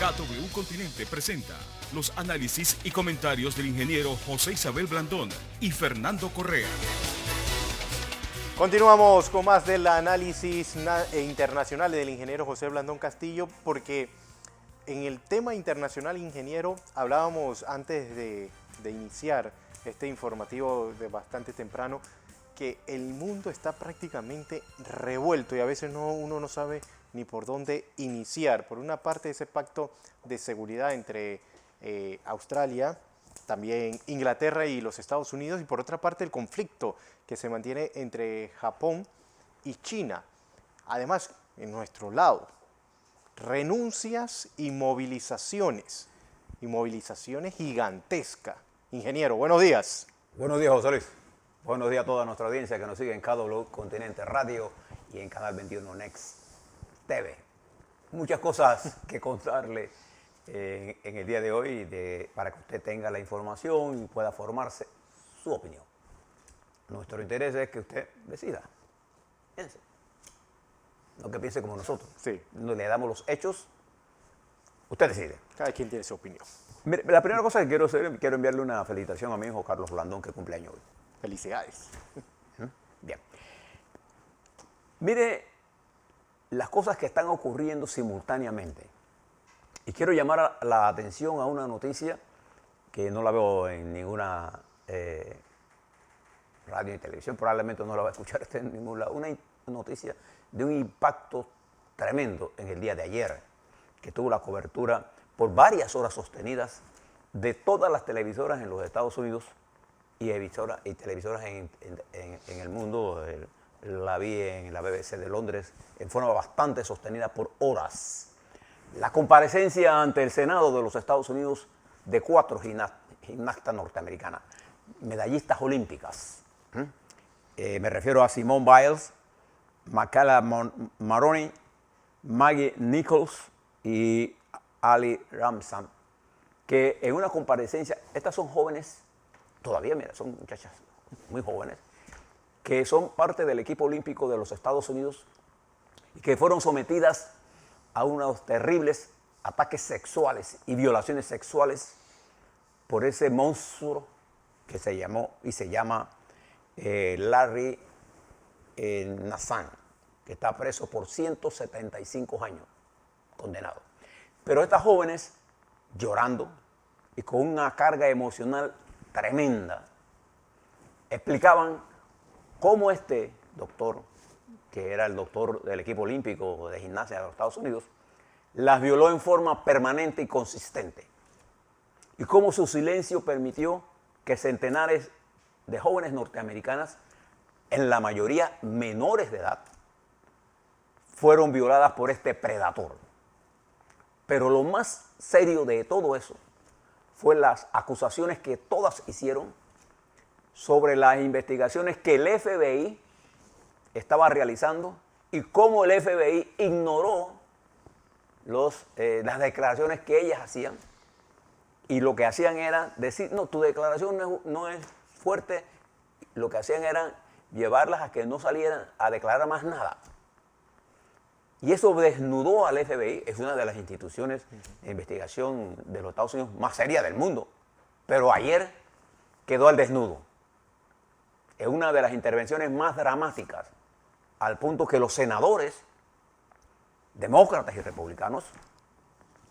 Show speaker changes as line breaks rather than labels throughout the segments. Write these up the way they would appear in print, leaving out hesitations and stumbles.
KW Continente presenta los análisis y comentarios del ingeniero José Isabel Blandón y Fernando Correa.
Continuamos con más del análisis internacional del ingeniero José Blandón Castillo, porque en el tema internacional, ingeniero, hablábamos antes de iniciar este informativo de bastante temprano, que el mundo está prácticamente revuelto y a veces uno no sabe ni por dónde iniciar. Por una parte, ese pacto de seguridad entre Australia, también Inglaterra y los Estados Unidos, y por otra parte el conflicto que se mantiene entre Japón y China. Además, en nuestro lado, renuncias y movilizaciones gigantescas. Ingeniero, buenos días.
Buenos días, José Luis. Buenos días a toda nuestra audiencia que nos sigue en KW Continente Radio y en Canal 21 Next TV. Muchas cosas que contarle en el día de hoy para que usted tenga la información y pueda formarse su opinión. Nuestro interés es que usted decida. Piense. No que piense como nosotros.
Sí.
Le damos los hechos, usted decide.
Cada quien tiene su opinión.
Mire, la primera cosa que quiero hacer, quiero enviarle una felicitación a mi hijo Carlos Blandón, que cumple años hoy.
Felicidades.
Bien. Mire las cosas que están ocurriendo simultáneamente. Y quiero llamar la atención a una noticia que no la veo en ninguna radio y televisión, probablemente no la va a escuchar usted en ningún lado. Una noticia de un impacto tremendo en el día de ayer, que tuvo la cobertura por varias horas sostenidas de todas las televisoras en los Estados Unidos y televisoras en el mundo. La vi en la BBC de Londres en forma bastante sostenida por horas. La comparecencia ante el Senado de los Estados Unidos de 4 gimnastas norteamericanas, medallistas olímpicas. Me refiero a Simone Biles, Michaela Maroney, Maggie Nichols y Ali Ramzan, que en una comparecencia, estas son jóvenes, todavía, mira, son muchachas muy jóvenes, que son parte del equipo olímpico de los Estados Unidos y que fueron sometidas a unos terribles ataques sexuales y violaciones sexuales por ese monstruo que se llamó y se llama Larry Nassar, que está preso por 175 años, condenado. Pero estas jóvenes, llorando y con una carga emocional tremenda, explicaban cómo este doctor, que era el doctor del equipo olímpico de gimnasia de los Estados Unidos, las violó en forma permanente y consistente. Y cómo su silencio permitió que centenares de jóvenes norteamericanas, en la mayoría menores de edad, fueron violadas por este predator. Pero lo más serio de todo eso fue las acusaciones que todas hicieron sobre las investigaciones que el FBI estaba realizando y cómo el FBI ignoró las declaraciones que ellas hacían, y lo que hacían era decir, no, tu declaración no es fuerte. Lo que hacían era llevarlas a que no salieran a declarar más nada. Y eso desnudó al FBI. Es una de las instituciones de investigación de los Estados Unidos más serias del mundo. Pero ayer quedó al desnudo. Es una de las intervenciones más dramáticas, al punto que los senadores, demócratas y republicanos,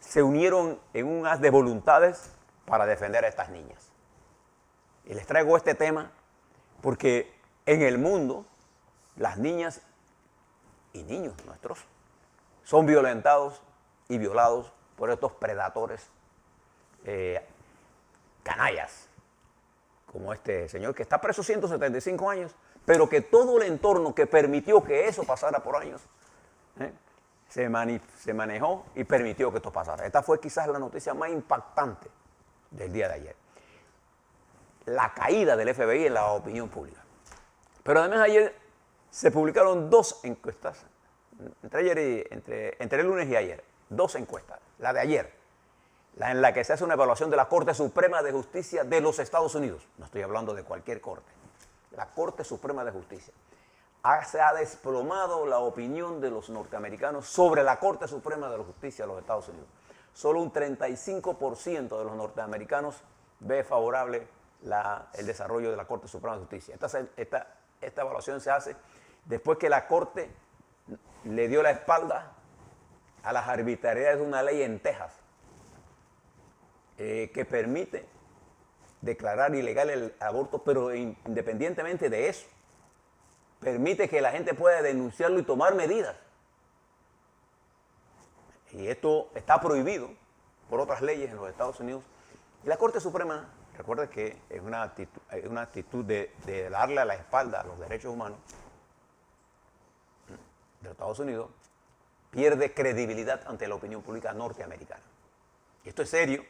se unieron en un haz de voluntades para defender a estas niñas. Y les traigo este tema porque en el mundo las niñas y niños nuestros son violentados y violados por estos predadores canallas, como este señor que está preso 175 años, pero que todo el entorno que permitió que eso pasara por años, se manejó y permitió que esto pasara. Esta fue quizás la noticia más impactante del día de ayer. La caída del FBI en la opinión pública. Pero además ayer se publicaron 2 encuestas, entre el lunes y ayer, 2 encuestas. La de ayer, la en la que se hace una evaluación de la Corte Suprema de Justicia de los Estados Unidos. No estoy hablando de cualquier corte. La Corte Suprema de Justicia. Se ha desplomado la opinión de los norteamericanos sobre la Corte Suprema de Justicia de los Estados Unidos. solo un 35% de los norteamericanos ve favorable el desarrollo de la Corte Suprema de Justicia. Esta evaluación se hace después que la Corte le dio la espalda a las arbitrariedades de una ley en Texas que permite declarar ilegal el aborto, pero independientemente de eso, permite que la gente pueda denunciarlo y tomar medidas. Y esto está prohibido por otras leyes en los Estados Unidos. Y la Corte Suprema, recuerda que es una actitud de darle la espalda a los derechos humanos de los Estados Unidos, pierde credibilidad ante la opinión pública norteamericana. Y esto es serio,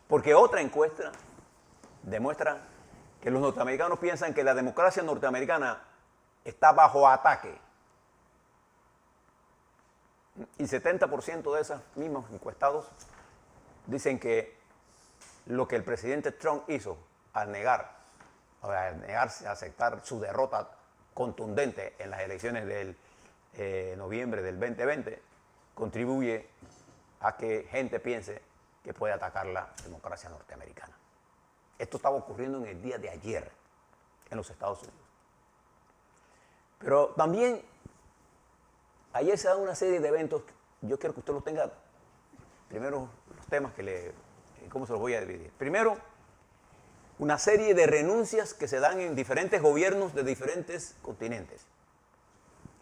porque otra encuesta demuestra que los norteamericanos piensan que la democracia norteamericana está bajo ataque. Y 70% de esos mismos encuestados dicen que lo que el presidente Trump hizo al negarse a aceptar su derrota contundente en las elecciones del noviembre del 2020 contribuye a que gente piense que puede atacar la democracia norteamericana. Esto estaba ocurriendo en el día de ayer en los Estados Unidos. Pero también ayer se da una serie de eventos. Yo quiero que usted los tenga. Primero, los temas cómo se los voy a dividir. Primero, una serie de renuncias que se dan en diferentes gobiernos de diferentes continentes.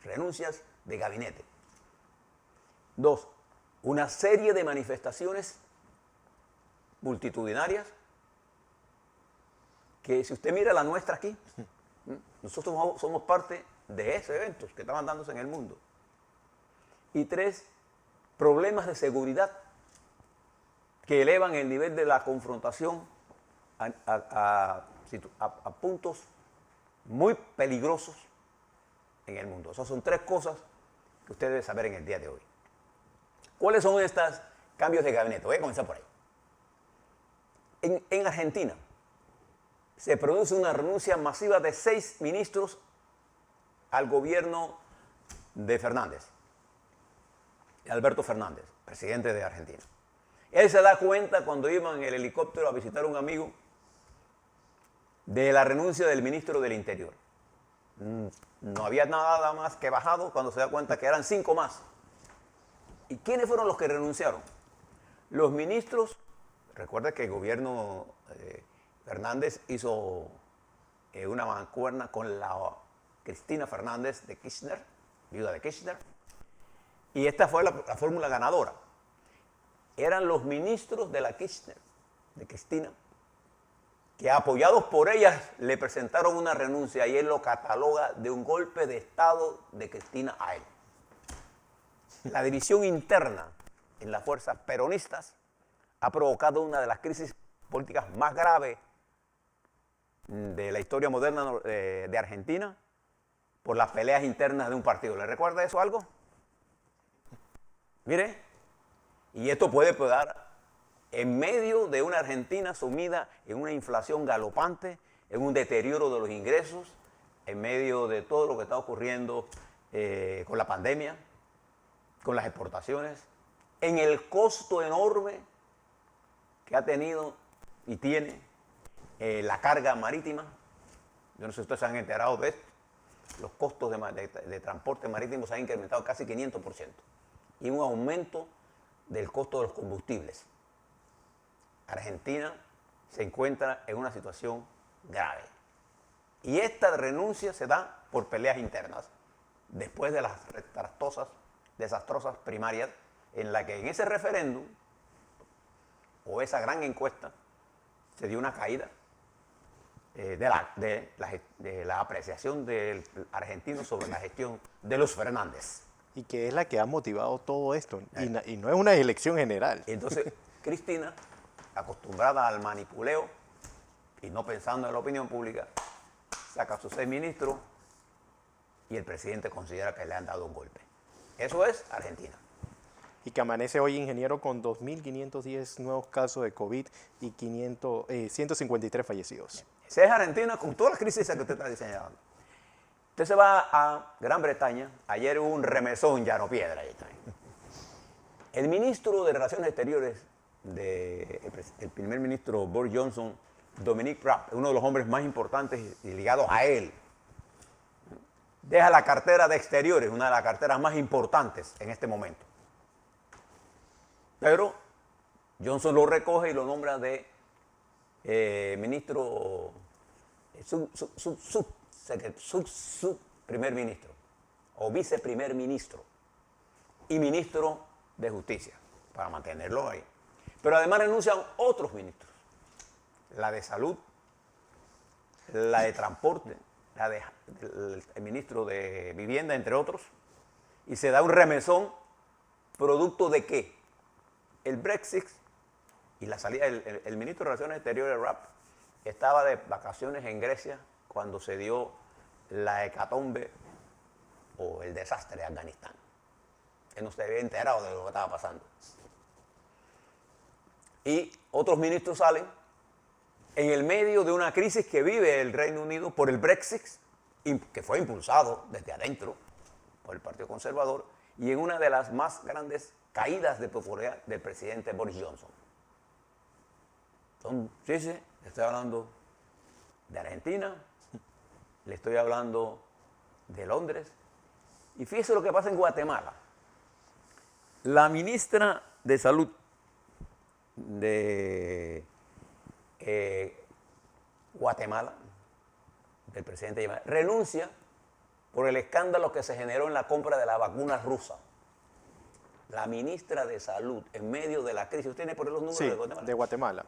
Renuncias de gabinete. Dos, una serie de manifestaciones multitudinarias que si usted mira la nuestra aquí, nosotros somos parte de esos eventos que estaban dándose en el mundo. Y tres, problemas de seguridad que elevan el nivel de la confrontación a puntos muy peligrosos en el mundo. Esas son tres cosas que usted debe saber en el día de hoy. ¿Cuáles son estos cambios de gabinete? Voy a comenzar por ahí. En Argentina se produce una renuncia masiva de 6 ministros al gobierno de Fernández, Alberto Fernández, presidente de Argentina. Él se da cuenta cuando iba en el helicóptero a visitar a un amigo de la renuncia del ministro del Interior. No había nada más que bajado cuando se da cuenta que eran 5 más. ¿Y quiénes fueron los que renunciaron? Los ministros. Recuerda que el gobierno Fernández hizo una mancuerna con la Cristina Fernández de Kirchner, viuda de Kirchner, y esta fue la fórmula ganadora. Eran los ministros de la Kirchner, de Cristina, que apoyados por ellas le presentaron una renuncia y él lo cataloga de un golpe de Estado de Cristina a él. La división interna en las fuerzas peronistas ha provocado una de las crisis políticas más graves de la historia moderna de Argentina por las peleas internas de un partido. ¿Le recuerda eso algo? Mire, y esto puede dar en medio de una Argentina sumida en una inflación galopante, en un deterioro de los ingresos, en medio de todo lo que está ocurriendo con la pandemia, con las exportaciones, en el costo enorme que ha tenido y tiene la carga marítima. Yo no sé si ustedes se han enterado de esto. Los costos de transporte marítimo se han incrementado casi 500%. Y un aumento del costo de los combustibles. Argentina se encuentra en una situación grave. Y esta renuncia se da por peleas internas, después de las desastrosas primarias, en la que en ese referéndum, o esa gran encuesta, se dio una caída de la apreciación del argentino sobre la gestión de los Fernández.
Y que es la que ha motivado todo esto, y no es una elección general.
Entonces, Cristina, acostumbrada al manipuleo y no pensando en la opinión pública, saca a sus 6 ministros y el presidente considera que le han dado un golpe. Eso es Argentina.
Y que amanece hoy, ingeniero, con 2.510 nuevos casos de COVID y 153 fallecidos.
Esa es Argentina con todas las crisis que usted está diseñando. Usted se va a Gran Bretaña. Ayer hubo un remesón llano piedra ahí también. El ministro de Relaciones Exteriores el primer ministro Boris Johnson, Dominic Raab, uno de los hombres más importantes y ligados a él, deja la cartera de Exteriores, una de las carteras más importantes en este momento. Pero Johnson lo recoge y lo nombra de ministro, primer ministro o viceprimer ministro y ministro de Justicia, para mantenerlo ahí. Pero además renuncian otros ministros, la de Salud, la de Transporte, el ministro de Vivienda, entre otros, y se da un remesón producto de qué. El Brexit y la salida, el ministro de Relaciones Exteriores, Raab, estaba de vacaciones en Grecia cuando se dio la hecatombe o el desastre de Afganistán. Él no se había enterado de lo que estaba pasando. Y otros ministros salen en el medio de una crisis que vive el Reino Unido por el Brexit, que fue impulsado desde adentro por el Partido Conservador, y en una de las más grandes caídas de popularidad del presidente Boris Johnson. Sí, le estoy hablando de Argentina, le estoy hablando de Londres, y fíjese lo que pasa en Guatemala. La ministra de Salud de Guatemala, del presidente, renuncia por el escándalo que se generó en la compra de la vacuna rusa. La ministra de Salud, en medio de la crisis. ¿Usted tiene por ahí los números de Guatemala?
De Guatemala.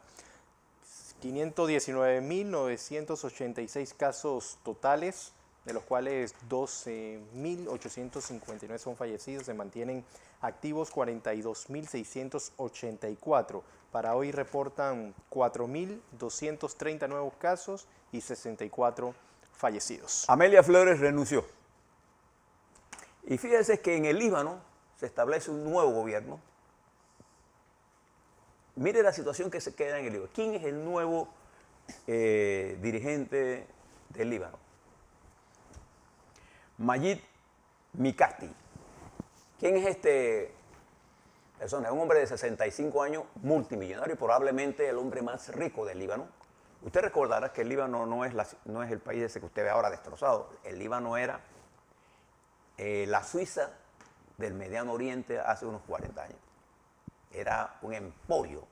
519.986 casos totales, de los cuales 12.859 son fallecidos, se mantienen activos 42.684. Para hoy reportan 4.230 nuevos casos y 64 fallecidos.
Amelia Flores renunció. Y fíjense que en el Líbano se establece un nuevo gobierno. Mire la situación que se queda en el Líbano. ¿Quién es el nuevo dirigente del Líbano? Majid Mikati. ¿Quién es este persona? Es un hombre de 65 años, multimillonario, probablemente el hombre más rico del Líbano. Usted recordará que el Líbano no es el país ese que usted ve ahora destrozado. El Líbano era la Suiza del Mediano Oriente hace unos 40 años. Era un emporio.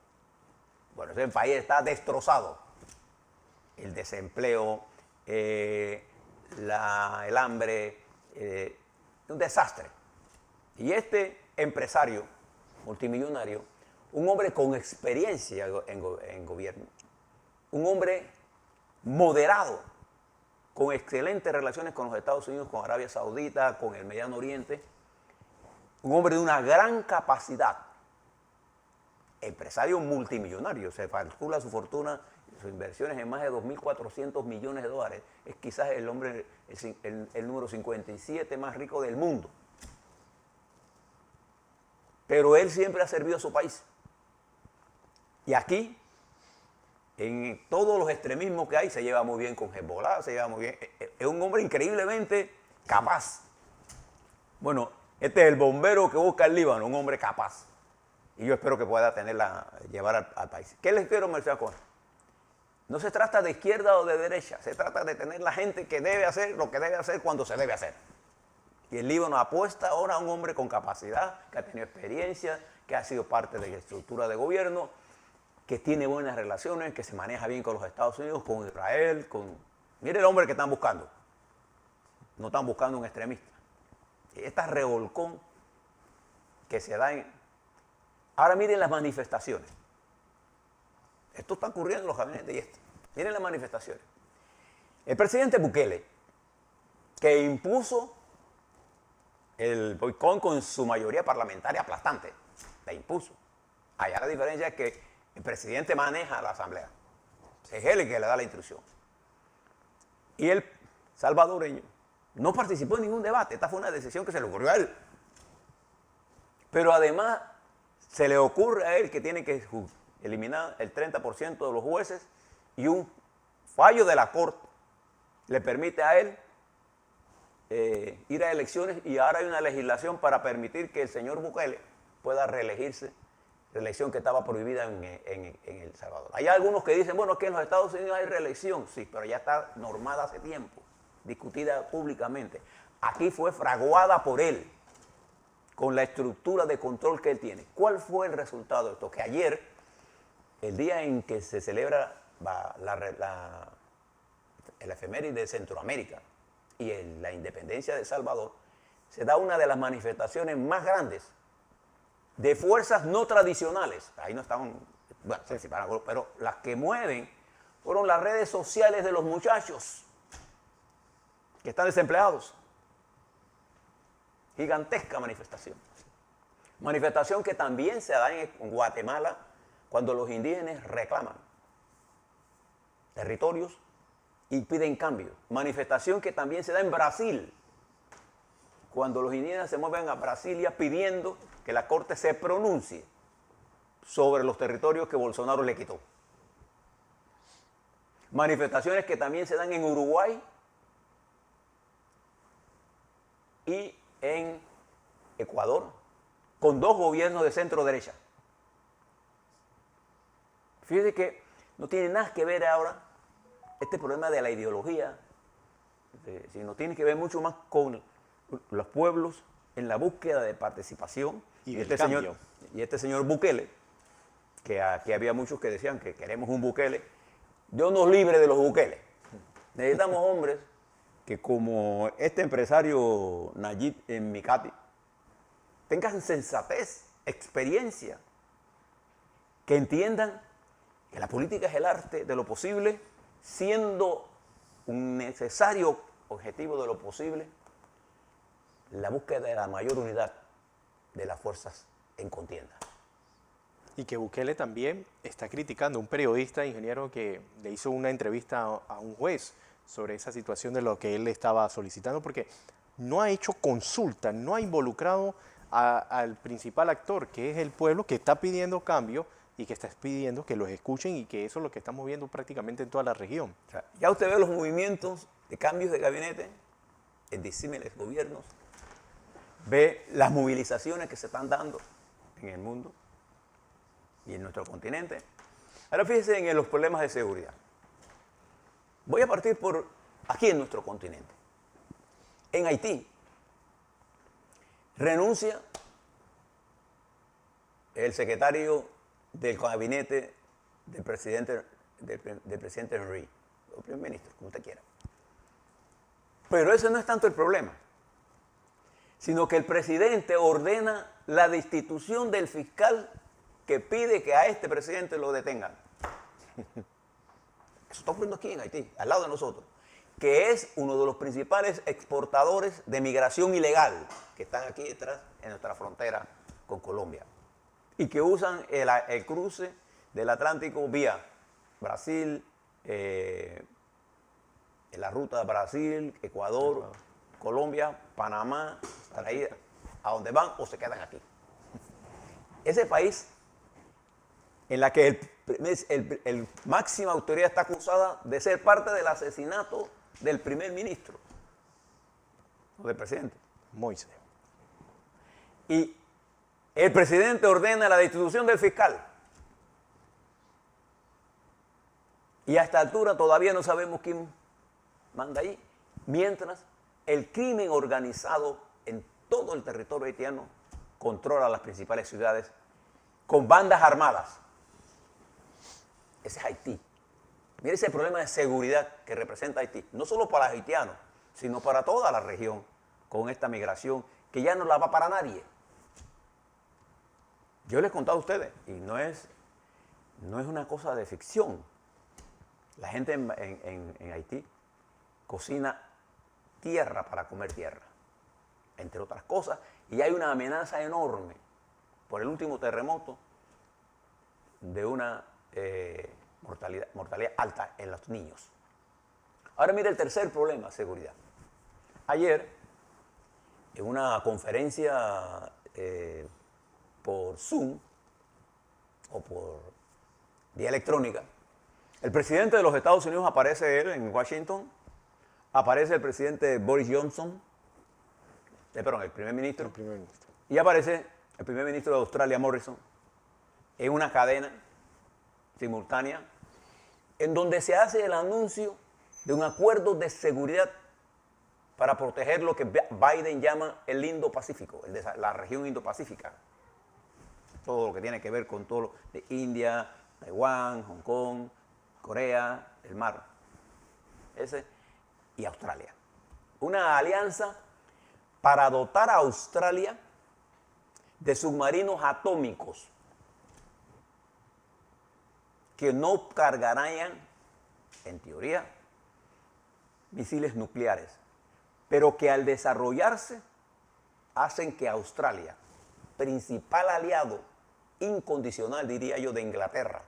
Bueno, ese país está destrozado. El desempleo, el hambre, un desastre. Y este empresario multimillonario, un hombre con experiencia en gobierno, un hombre moderado, con excelentes relaciones con los Estados Unidos, con Arabia Saudita, con el Mediano Oriente, un hombre de una gran capacidad, empresario multimillonario, se calcula su fortuna, sus inversiones en más de 2.400 millones de dólares, es quizás el hombre, el número 57 más rico del mundo. Pero él siempre ha servido a su país. Y aquí, en todos los extremismos que hay, se lleva muy bien con Hezbollah, se lleva muy bien. Es un hombre increíblemente capaz. Bueno, este es el bombero que busca el Líbano, un hombre capaz. Y yo espero que pueda llevar al país. ¿Qué les quiero mencionar con esto? No se trata de izquierda o de derecha, se trata de tener la gente que debe hacer lo que debe hacer cuando se debe hacer. Y el Líbano apuesta ahora a un hombre con capacidad, que ha tenido experiencia, que ha sido parte de la estructura de gobierno, que tiene buenas relaciones, que se maneja bien con los Estados Unidos, con Israel, Mire el hombre que están buscando. No están buscando un extremista. Esta revolcón que se da en... Ahora miren las manifestaciones. Esto está ocurriendo en los gabinetes y esto. Miren las manifestaciones. El presidente Bukele, que impuso el boicot con su mayoría parlamentaria aplastante, la impuso. Allá la diferencia es que el presidente maneja la asamblea. Es él el que le da la instrucción. Y el salvadoreño no participó en ningún debate. Esta fue una decisión que se le ocurrió a él. Pero además se le ocurre a él que tiene que eliminar el 30% de los jueces y un fallo de la Corte le permite a él ir a elecciones, y ahora hay una legislación para permitir que el señor Bukele pueda reelegirse, reelección que estaba prohibida en El Salvador. Hay algunos que dicen, bueno, es que en los Estados Unidos hay reelección, sí, pero ya está normada hace tiempo, discutida públicamente. Aquí fue fraguada por él, con la estructura de control que él tiene. ¿Cuál fue el resultado de esto? Que ayer, el día en que se celebra la efeméride de Centroamérica y la independencia de El Salvador, se da una de las manifestaciones más grandes de fuerzas no tradicionales. Ahí no estaban, bueno, participaron, pero las que mueven fueron las redes sociales de los muchachos que están desempleados. Gigantesca manifestación. Manifestación que también se da en Guatemala cuando los indígenas reclaman territorios y piden cambio. Manifestación que también se da en Brasil cuando los indígenas se mueven a Brasilia pidiendo que la Corte se pronuncie sobre los territorios que Bolsonaro le quitó. Manifestaciones que también se dan en Uruguay y en Ecuador, con dos gobiernos de centro derecha. Fíjese que no tiene nada que ver ahora este problema de la ideología, sino tiene que ver mucho más con los pueblos en la búsqueda de participación. Y este señor Bukele, que aquí había muchos que decían que queremos un Bukele, Dios nos libre de los Bukele. Necesitamos hombres que, como este empresario Nayib Mikati, tengan sensatez, experiencia, que entiendan que la política es el arte de lo posible, siendo un necesario objetivo de lo posible la búsqueda de la mayor unidad de las fuerzas en contienda.
Y que Bukele también está criticando, un periodista, ingeniero, que le hizo una entrevista a un juez sobre esa situación de lo que él estaba solicitando, porque no ha hecho consulta, no ha involucrado al principal actor, que es el pueblo, que está pidiendo cambio y que está pidiendo que los escuchen, y que eso es lo que estamos viendo prácticamente en toda la región.
O sea, ya usted ve los movimientos de cambios de gabinete en disímiles gobiernos, ve las movilizaciones que se están dando en el mundo y en nuestro continente. Ahora fíjense en los problemas de seguridad. Voy a partir por aquí en nuestro continente. En Haití, renuncia el secretario del gabinete del presidente Henry, o primer ministro, como usted quiera. Pero ese no es tanto el problema, sino que el presidente ordena la destitución del fiscal que pide que a este presidente lo detengan. Eso está ocurriendo aquí en Haití, al lado de nosotros, que es uno de los principales exportadores de migración ilegal que están aquí detrás en nuestra frontera con Colombia y que usan el cruce del Atlántico vía Brasil, la ruta de Brasil, Ecuador, Colombia, Panamá, para ir a donde van o se quedan aquí. Ese país en la que el máxima autoridad está acusada de ser parte del asesinato del primer ministro, o del presidente.
Moisés.
Y el presidente ordena la destitución del fiscal. Y a esta altura todavía no sabemos quién manda ahí, mientras el crimen organizado en todo el territorio haitiano controla las principales ciudades con bandas armadas. Ese es Haití. Mire ese problema de seguridad que representa Haití, no solo para los haitianos, sino para toda la región, con esta migración que ya no la va para nadie. Yo les he contado a ustedes, y no es una cosa de ficción. La gente en Haití cocina tierra para comer tierra, entre otras cosas, y hay una amenaza enorme por el último terremoto de una mortalidad alta en los niños. Ahora mire el tercer problema, seguridad. Ayer, en una conferencia por Zoom o por vía electrónica, el presidente de los Estados Unidos aparece él en Washington, aparece el presidente Boris Johnson, el primer ministro, y aparece el primer ministro de Australia, Morrison, en una cadena simultánea, en donde se hace el anuncio de un acuerdo de seguridad para proteger lo que Biden llama el Indo-Pacífico, la región Indo-Pacífica. Todo lo que tiene que ver con todo lo de India, Taiwán, Hong Kong, Corea, el mar. Ese y Australia. Una alianza para dotar a Australia de submarinos atómicos que no cargarán, en teoría, misiles nucleares, pero que al desarrollarse hacen que Australia, principal aliado incondicional, diría yo, de Inglaterra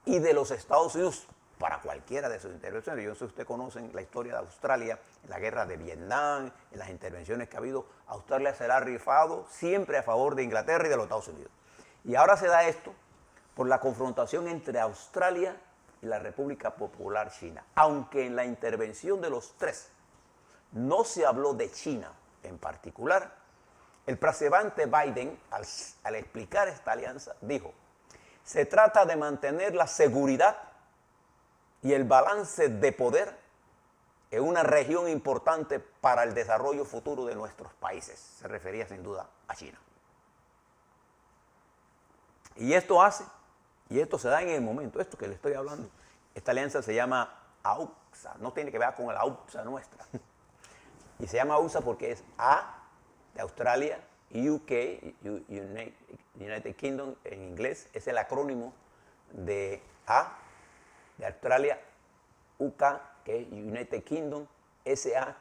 y de los Estados Unidos para cualquiera de sus intervenciones. Yo no sé si ustedes conocen la historia de Australia, en la guerra de Vietnam, en las intervenciones que ha habido. Australia se la ha rifado siempre a favor de Inglaterra y de los Estados Unidos. Y ahora se da esto por la confrontación entre Australia y la República Popular China. Aunque en la intervención de los tres no se habló de China en particular, el presidente Biden, al explicar esta alianza, dijo: se trata de mantener la seguridad y el balance de poder en una región importante para el desarrollo futuro de nuestros países. Se refería sin duda a China. Y esto se da en el momento, esto que le estoy hablando. Esta alianza se llama AUKUS, no tiene que ver con la AUKUS nuestra. Y se llama AUKUS porque es A de Australia, UK, United Kingdom en inglés, es el acrónimo de A de Australia, UK, que es United Kingdom, SA,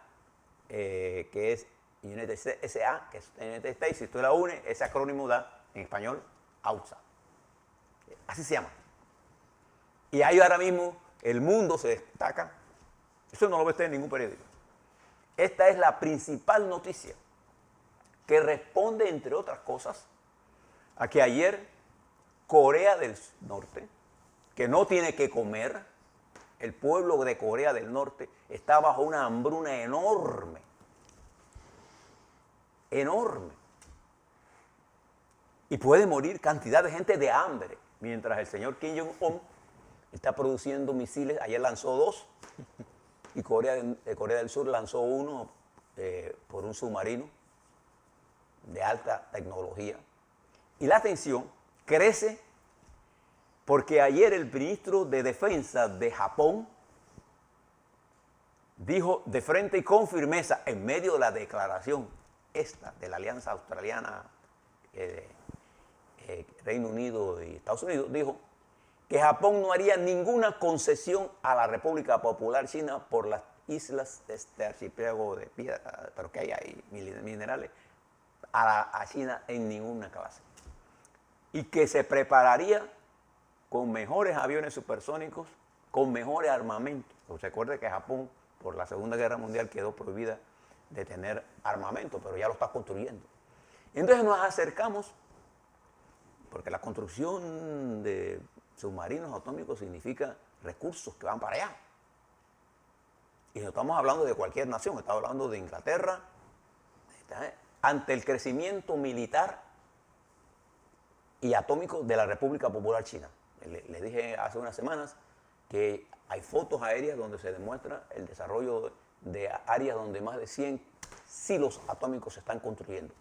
que es United States, SA, que es United States. Si tú la unes, ese acrónimo da en español AUKUS. Así se llama. Y ahí ahora mismo el mundo se destaca. Eso no lo ve usted en ningún periódico. Esta es la principal noticia que responde, entre otras cosas, a que ayer Corea del Norte, que no tiene que comer, el pueblo de Corea del Norte está bajo una hambruna enorme. Enorme. Y puede morir cantidad de gente de hambre, mientras el señor Kim Jong-un está produciendo misiles. Ayer lanzó 2 y Corea del Sur lanzó 1 por un submarino de alta tecnología. Y la tensión crece porque ayer el ministro de Defensa de Japón dijo de frente y con firmeza, en medio de la declaración esta de la alianza australiana, Reino Unido y Estados Unidos, dijo que Japón no haría ninguna concesión a la República Popular China por las islas de este archipiélago de piedra, pero que hay ahí minerales, a China en ninguna clase. Y que se prepararía con mejores aviones supersónicos, con mejores armamentos. Se acuerda que Japón, por la Segunda Guerra Mundial, quedó prohibida de tener armamento, pero ya lo está construyendo. Entonces nos acercamos, porque la construcción de submarinos atómicos significa recursos que van para allá. Y no estamos hablando de cualquier nación, estamos hablando de Inglaterra. Ante el crecimiento militar y atómico de la República Popular China. Le dije hace unas semanas que hay fotos aéreas donde se demuestra el desarrollo de áreas donde más de 100 silos atómicos se están construyendo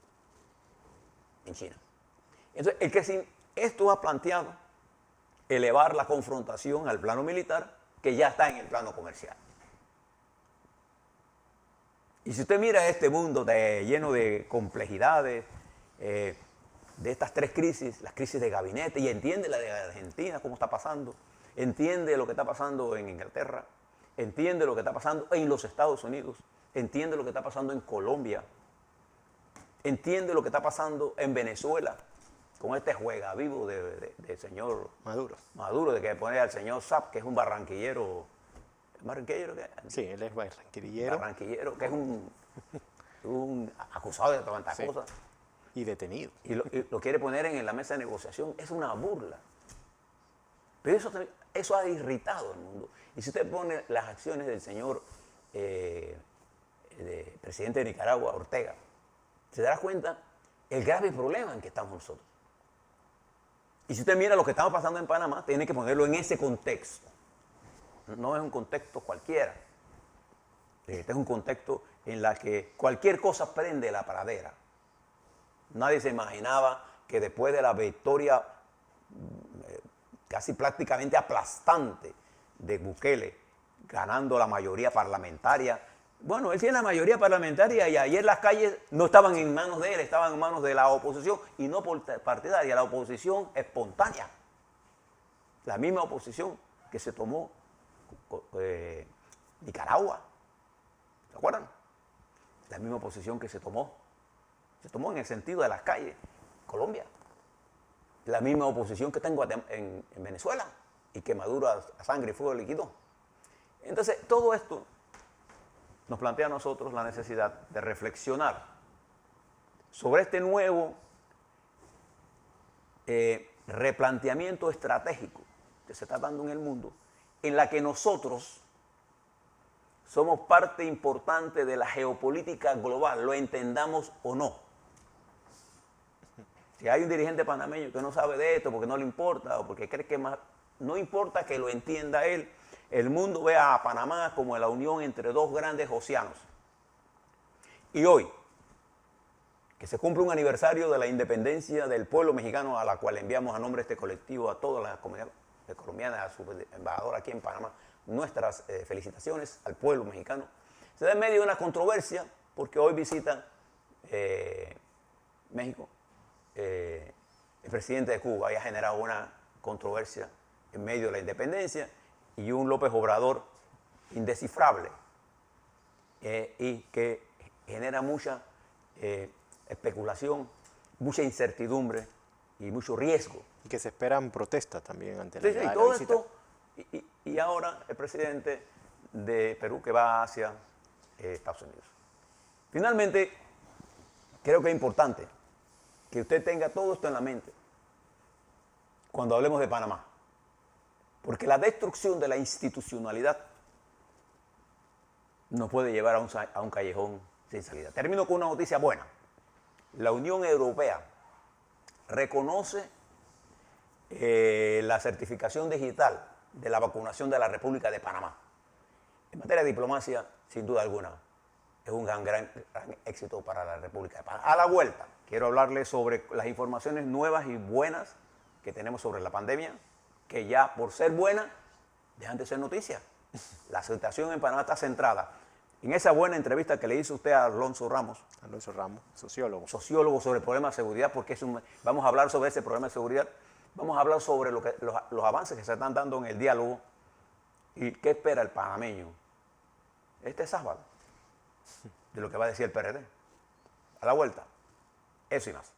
en China. Entonces, esto ha planteado elevar la confrontación al plano militar, que ya está en el plano comercial. Y si usted mira este mundo lleno de complejidades, de estas 3 crisis, las crisis de gabinete, y entiende la de Argentina, cómo está pasando, entiende lo que está pasando en Inglaterra, entiende lo que está pasando en los Estados Unidos, entiende lo que está pasando en Colombia, entiende lo que está pasando en Venezuela, con este juega vivo del señor Maduro, de que pone al señor Zap, que es un barranquillero. ¿Barranquillero?
Sí, él es barranquillero.
Barranquillero, que es un acusado de tantas cosas.
Y detenido.
Y lo quiere poner en la mesa de negociación. Es una burla. Pero eso ha irritado al mundo. Y si usted pone las acciones del señor presidente de Nicaragua, Ortega, se dará cuenta el grave problema en que estamos nosotros. Y si usted mira lo que estamos pasando en Panamá, tiene que ponerlo en ese contexto. No es un contexto cualquiera. Este es un contexto en el que cualquier cosa prende la pradera. Nadie se imaginaba que después de la victoria casi prácticamente aplastante de Bukele, ganando la mayoría parlamentaria. Bueno, él tiene la mayoría parlamentaria y ayer las calles no estaban en manos de él, estaban en manos de la oposición y no partidaria, la oposición espontánea. La misma oposición que se tomó Nicaragua. ¿Se acuerdan? La misma oposición que se tomó en el sentido de las calles, Colombia. La misma oposición que tengo en Venezuela y que Maduro a sangre y fuego liquidó. Entonces, todo esto nos plantea a nosotros la necesidad de reflexionar sobre este nuevo replanteamiento estratégico que se está dando en el mundo, en la que nosotros somos parte importante de la geopolítica global, lo entendamos o no. Si hay un dirigente panameño que no sabe de esto porque no le importa o porque cree que más, no importa que lo entienda él, el mundo ve a Panamá como la unión entre dos grandes océanos. Y hoy, que se cumple un aniversario de la independencia del pueblo mexicano, a la cual enviamos a nombre de este colectivo a toda la comunidad colombiana, a su embajador aquí en Panamá, nuestras felicitaciones al pueblo mexicano. Se da en medio de una controversia porque hoy visita México el presidente de Cuba y ha generado una controversia en medio de la independencia y un López Obrador indescifrable y que genera mucha especulación, mucha incertidumbre y mucho riesgo.
Y que se esperan protestas también ante la
Sí,
llegada de
todo
la visita.
esto, y ahora el presidente de Perú que va hacia Estados Unidos. Finalmente, creo que es importante que usted tenga todo esto en la mente cuando hablemos de Panamá. Porque la destrucción de la institucionalidad nos puede llevar a un callejón sin salida. Termino con una noticia buena. La Unión Europea reconoce la certificación digital de la vacunación de la República de Panamá. En materia de diplomacia, sin duda alguna, es un gran éxito para la República de Panamá. A la vuelta, quiero hablarles sobre las informaciones nuevas y buenas que tenemos sobre la pandemia, que ya por ser buena, dejan de ser noticias. La situación en Panamá está centrada en esa buena entrevista que le hizo usted a Alonso Ramos, sociólogo sobre el problema de seguridad, porque vamos a hablar sobre ese problema de seguridad, vamos a hablar sobre los avances que se están dando en el diálogo y qué espera el panameño este sábado de lo que va a decir el PRD. A la vuelta, eso y más.